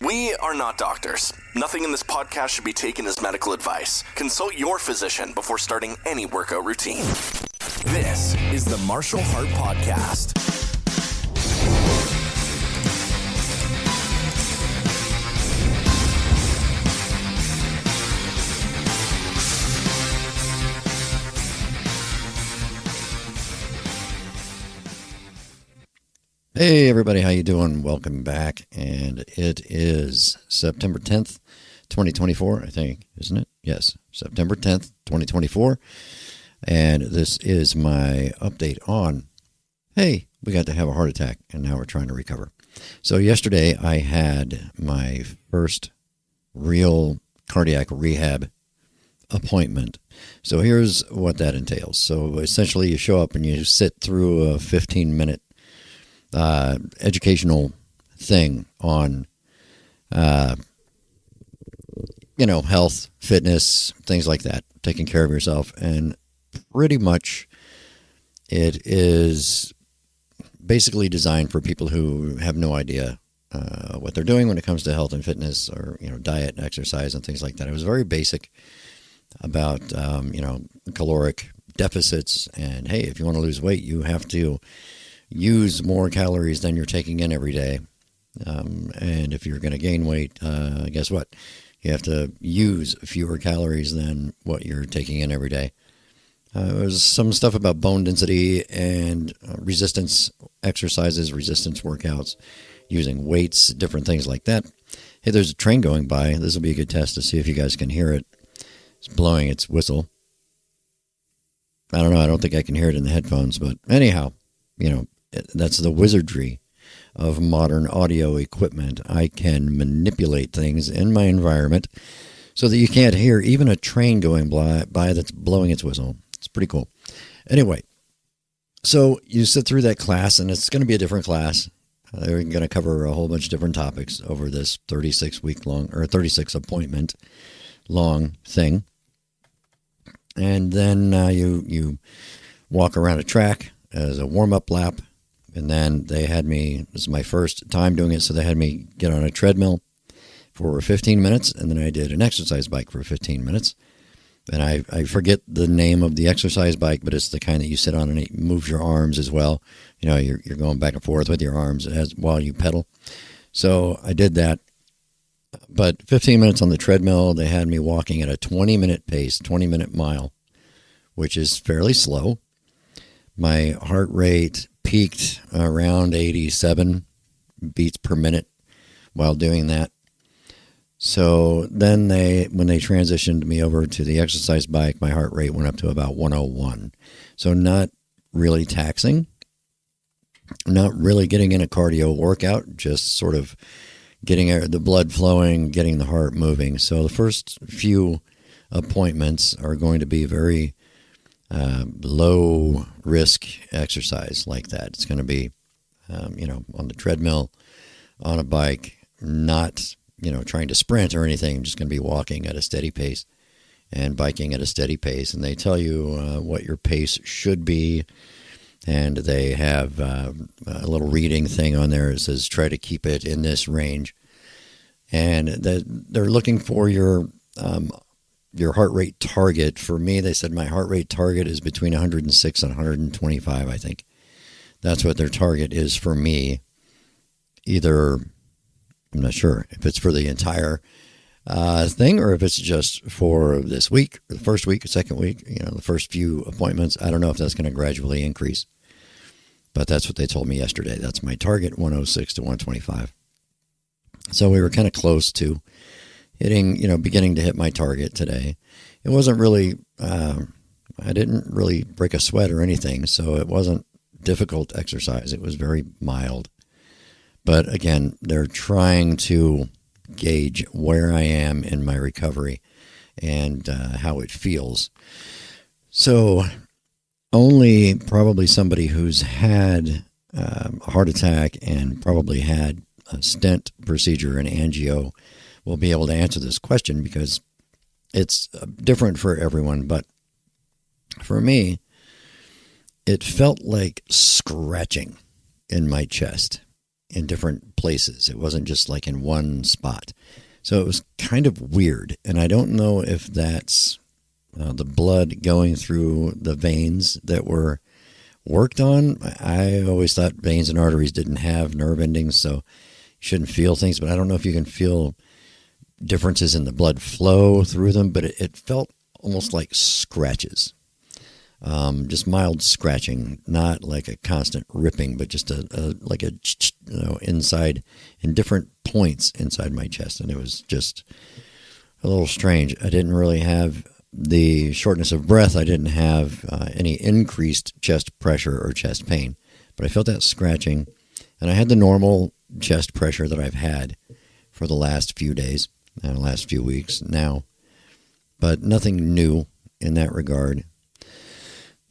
We are not doctors. Nothing in this podcast should be taken as medical advice. Consult your physician before starting any workout routine. This is the Martial Heart Podcast. Hey everybody, how you doing? Welcome back. And it is September 10th, 2024, I think, isn't it? Yes, September 10th, 2024. And this is my update on, hey, we got to have a heart attack and now we're trying to recover. So yesterday I had my first real cardiac rehab appointment. So here's what that entails. So essentially you show up and you sit through a 15-minute educational thing on, health, fitness, things like that, taking care of yourself. And pretty much it is basically designed for people who have no idea what they're doing when it comes to health and fitness or, diet, exercise, and things like that. It was very basic about, caloric deficits. And, hey, if you want to lose weight, you have to use more calories than you're taking in every day. And if you're going to gain weight, guess what? You have to use fewer calories than what you're taking in every day. There's some stuff about bone density and resistance exercises, resistance workouts, using weights, different things like that. Hey, there's a train going by. This will be a good test to see if you guys can hear it. It's blowing its whistle. I don't know. I don't think I can hear it in the headphones, but anyhow, that's the wizardry of modern audio equipment. I can manipulate things in my environment so that you can't hear even a train going by that's blowing its whistle. It's pretty cool. Anyway, so you sit through that class, and it's going to be a different class. They're going to cover a whole bunch of different topics over this 36 appointment long thing. And then you walk around a track as a warm-up lap. And then they had me, this is my first time doing it, so they had me get on a treadmill for 15 minutes, and then I did an exercise bike for 15 minutes. And I forget the name of the exercise bike, but it's the kind that you sit on and it moves your arms as well. You're going back and forth with your arms while you pedal. So I did that. But 15 minutes on the treadmill, they had me walking at a 20-minute pace, 20-minute mile, which is fairly slow. My heart rate peaked around 87 beats per minute while doing that. So then when they transitioned me over to the exercise bike, my heart rate went up to about 101. So not really taxing, not really getting in a cardio workout, just sort of getting the blood flowing, getting the heart moving. So the first few appointments are going to be very low risk exercise like that. It's going to be, on the treadmill, on a bike, not, trying to sprint or anything. I'm just going to be walking at a steady pace and biking at a steady pace. And they tell you what your pace should be. And they have a little reading thing on there. It says, try to keep it in this range. And they're looking for your heart rate target. For me, they said my heart rate target is between 106 and 125, I think. That's what their target is for me. Either, I'm not sure if it's for the entire thing or if it's just for this week, or the first week, or second week, the first few appointments. I don't know if that's going to gradually increase. But that's what they told me yesterday. That's my target, 106 to 125. So we were kind of close to hitting, beginning to hit my target today. It wasn't really, I didn't really break a sweat or anything, so it wasn't difficult exercise. It was very mild. But again, they're trying to gauge where I am in my recovery and how it feels. So only probably somebody who's had a heart attack and probably had a stent procedure, an angio, will be able to answer this question because it's different for everyone. But for me, it felt like scratching in my chest. in different places. It wasn't just like in one spot. So it was kind of weird. And I don't know if that's the blood going through the veins that were worked on. I always thought veins and arteries didn't have nerve endings, so you shouldn't feel things. But I don't know if you can feel differences in the blood flow through them. But it felt almost like scratches. Just mild scratching, not like a constant ripping, but just like a inside in different points inside my chest, and it was just a little strange. I didn't really have the shortness of breath. I didn't have any increased chest pressure or chest pain, but I felt that scratching, and I had the normal chest pressure that I've had for the last few days and the last few weeks now, but nothing new in that regard.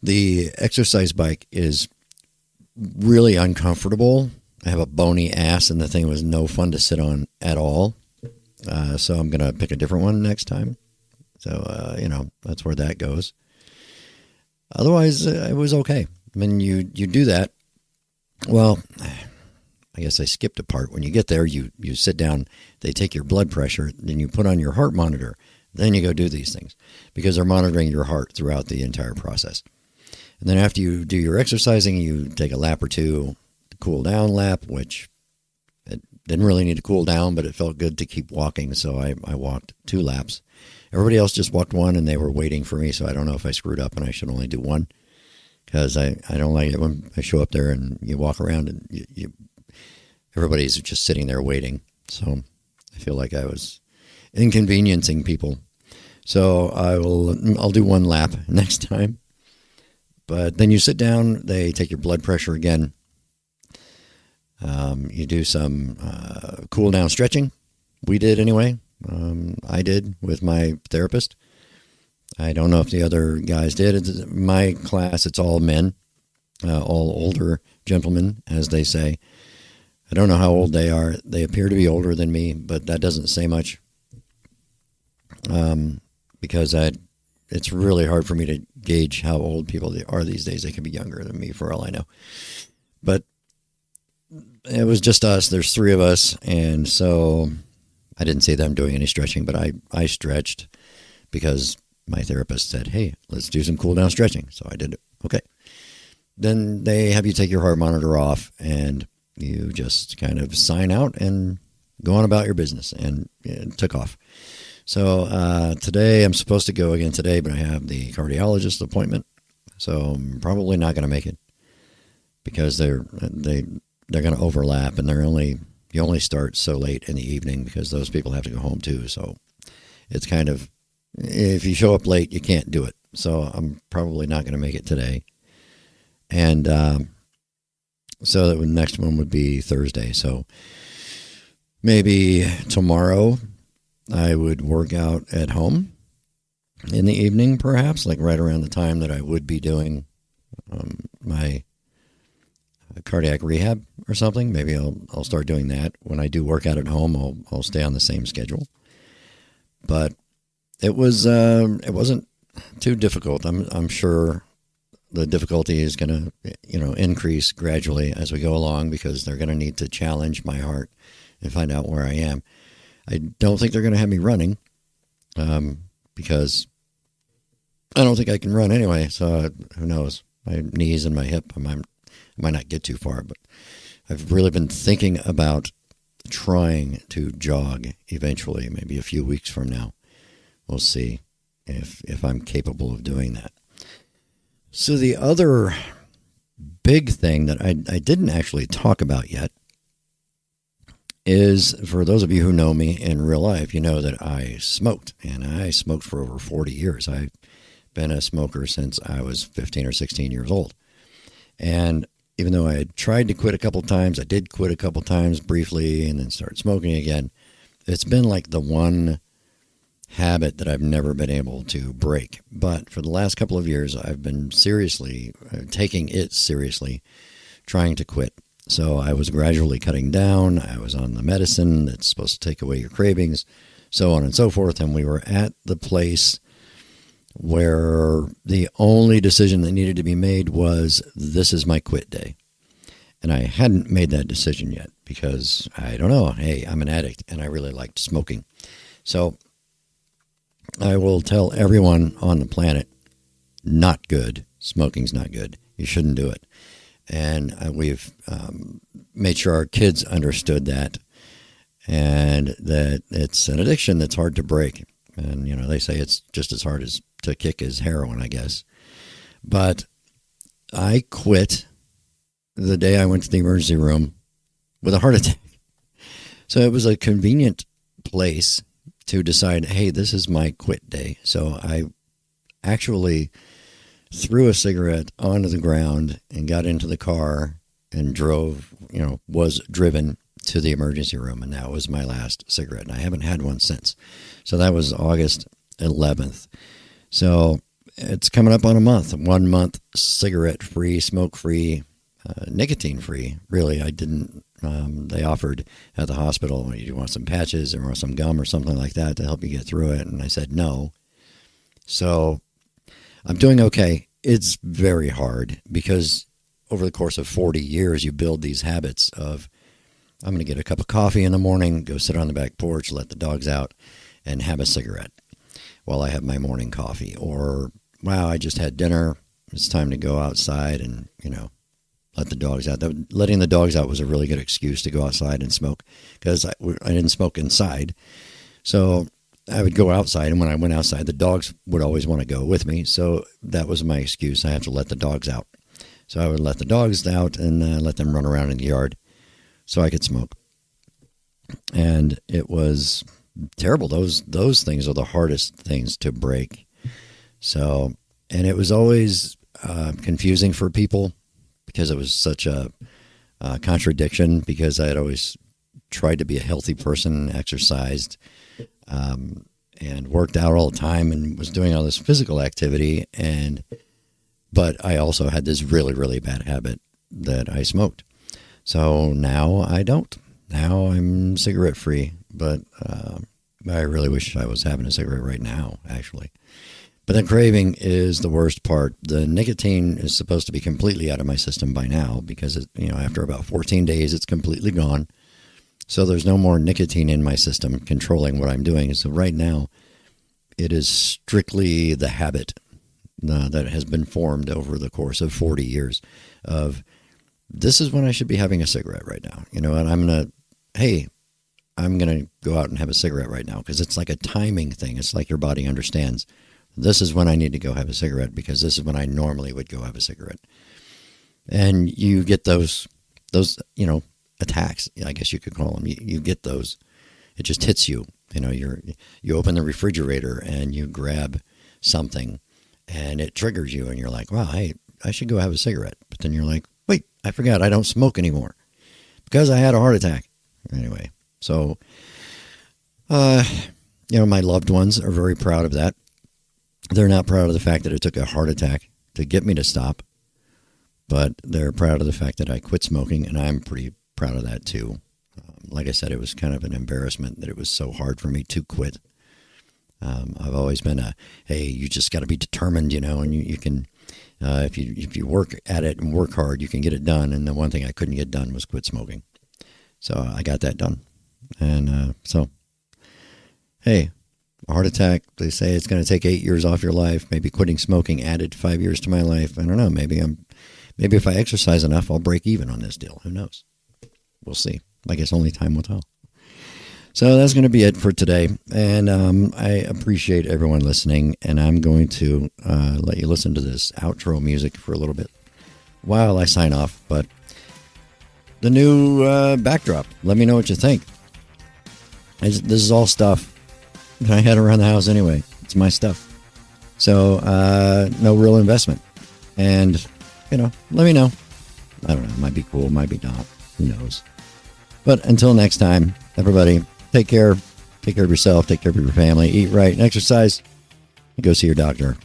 The exercise bike is really uncomfortable. I have a bony ass, and the thing was no fun to sit on at all. So I'm going to pick a different one next time. So, that's where that goes. Otherwise, it was okay. I mean, you do that. Well, I guess I skipped a part. When you get there, you sit down, they take your blood pressure, then you put on your heart monitor. Then you go do these things because they're monitoring your heart throughout the entire process. And then after you do your exercising, you take a lap or two, cool down lap, which it didn't really need to cool down, but it felt good to keep walking. So I walked 2 laps. Everybody else just walked 1, and they were waiting for me. So I don't know if I screwed up and I should only do 1, because I don't like it when I show up there and you walk around and everybody's just sitting there waiting. So I feel like I was inconveniencing people. So I'll do 1 lap next time. But then you sit down, they take your blood pressure again. You do some cool down stretching. We did anyway. I did with my therapist. I don't know if the other guys did. It's my class, it's all men, all older gentlemen, as they say. I don't know how old they are. They appear to be older than me, but that doesn't say much. Because it's really hard for me to gauge how old people are these days. They could be younger than me for all I know. But it was just us. There's 3 of us. And so I didn't see them doing any stretching, but I stretched because my therapist said, hey, let's do some cool down stretching. So I did it. Okay. Then they have you take your heart monitor off and you just kind of sign out and go on about your business, and it took off. So today I'm supposed to go again today, but I have the cardiologist appointment, so I'm probably not going to make it because they're going to overlap, and you only start so late in the evening because those people have to go home too. So it's kind of, if you show up late, you can't do it. So I'm probably not going to make it today, and so the next one would be Thursday. So maybe tomorrow I would work out at home in the evening, perhaps, like right around the time that I would be doing my cardiac rehab or something. Maybe I'll start doing that. When I do work out at home, I'll stay on the same schedule. But it wasn't too difficult. I'm sure the difficulty is going to increase gradually as we go along, because they're going to need to challenge my heart and find out where I am. I don't think they're going to have me running because I don't think I can run anyway. So who knows? My knees and my hip, I might not get too far. But I've really been thinking about trying to jog eventually, maybe a few weeks from now. We'll see if I'm capable of doing that. So the other big thing that I didn't actually talk about yet is, for those of you who know me in real life, you know that I smoked, and I smoked for over 40 years. I've been a smoker since I was 15 or 16 years old. And even though I had tried to quit a couple times, I did quit a couple times briefly and then start smoking again. It's been like the one habit that I've never been able to break. But for the last couple of years, I've been taking it seriously, trying to quit. So I was gradually cutting down. I was on the medicine that's supposed to take away your cravings, so on and so forth. And we were at the place where the only decision that needed to be made was, this is my quit day. And I hadn't made that decision yet because I don't know. Hey, I'm an addict and I really liked smoking. So I will tell everyone on the planet, not good. Smoking's not good. You shouldn't do it. And we've made sure our kids understood that, and that it's an addiction that's hard to break. And, they say it's just as hard as to kick as heroin, I guess. But I quit the day I went to the emergency room with a heart attack. So it was a convenient place to decide, hey, this is my quit day. So I actually threw a cigarette onto the ground and got into the car and was driven to the emergency room. And that was my last cigarette. And I haven't had one since. So that was August 11th. So it's coming up on a month. 1 month cigarette-free, smoke-free, nicotine-free. Really, I didn't. They offered at the hospital, do you want some patches or some gum or something like that to help you get through it? And I said no. So I'm doing okay. It's very hard because over the course of 40 years, you build these habits of, I'm going to get a cup of coffee in the morning, go sit on the back porch, let the dogs out, and have a cigarette while I have my morning coffee. Or, wow, I just had dinner. It's time to go outside and, let the dogs out. Letting the dogs out was a really good excuse to go outside and smoke because I didn't smoke inside. So I would go outside, and when I went outside, the dogs would always want to go with me. So that was my excuse. I have to let the dogs out. So I would let the dogs out and let them run around in the yard so I could smoke. And it was terrible. Those things are the hardest things to break. So, and it was always confusing for people because it was such a contradiction, because I had always tried to be a healthy person, exercised, and worked out all the time and was doing all this physical activity. But I also had this really, really bad habit that I smoked. So now I don't. Now I'm cigarette free, but I really wish I was having a cigarette right now, actually. But the craving is the worst part. The nicotine is supposed to be completely out of my system by now because, after about 14 days, it's completely gone. So there's no more nicotine in my system controlling what I'm doing. So right now, it is strictly the habit that has been formed over the course of 40 years of, this is when I should be having a cigarette right now. And I'm going to go out and have a cigarette right now because it's like a timing thing. It's like your body understands, this is when I need to go have a cigarette because this is when I normally would go have a cigarette. And you get those attacks, I guess you could call them. You get those. It just hits you. You open the refrigerator and you grab something and it triggers you and you're like, wow, I should go have a cigarette. But then you're like, wait, I forgot I don't smoke anymore because I had a heart attack. Anyway, so, my loved ones are very proud of that. They're not proud of the fact that it took a heart attack to get me to stop, but they're proud of the fact that I quit smoking, and I'm pretty proud of that too. Like I said, it was kind of an embarrassment that it was so hard for me to quit. I've always been hey, you just got to be determined, and you can, if you work at it and work hard, you can get it done. And the one thing I couldn't get done was quit smoking. So I got that done. And so, hey, a heart attack, they say it's going to take 8 years off your life. Maybe quitting smoking added 5 years to my life. I don't know. Maybe if I exercise enough, I'll break even on this deal. Who knows? We'll see. I guess only time will tell. So that's going to be it for today. And I appreciate everyone listening. And I'm going to let you listen to this outro music for a little bit while I sign off. But the new backdrop, let me know what you think. This is all stuff that I had around the house anyway. It's my stuff. So no real investment. And, let me know. I don't know. It might be cool. It might be not. Who knows? But until next time, everybody, take care. Take care of yourself. Take care of your family. Eat right and exercise. And go see your doctor.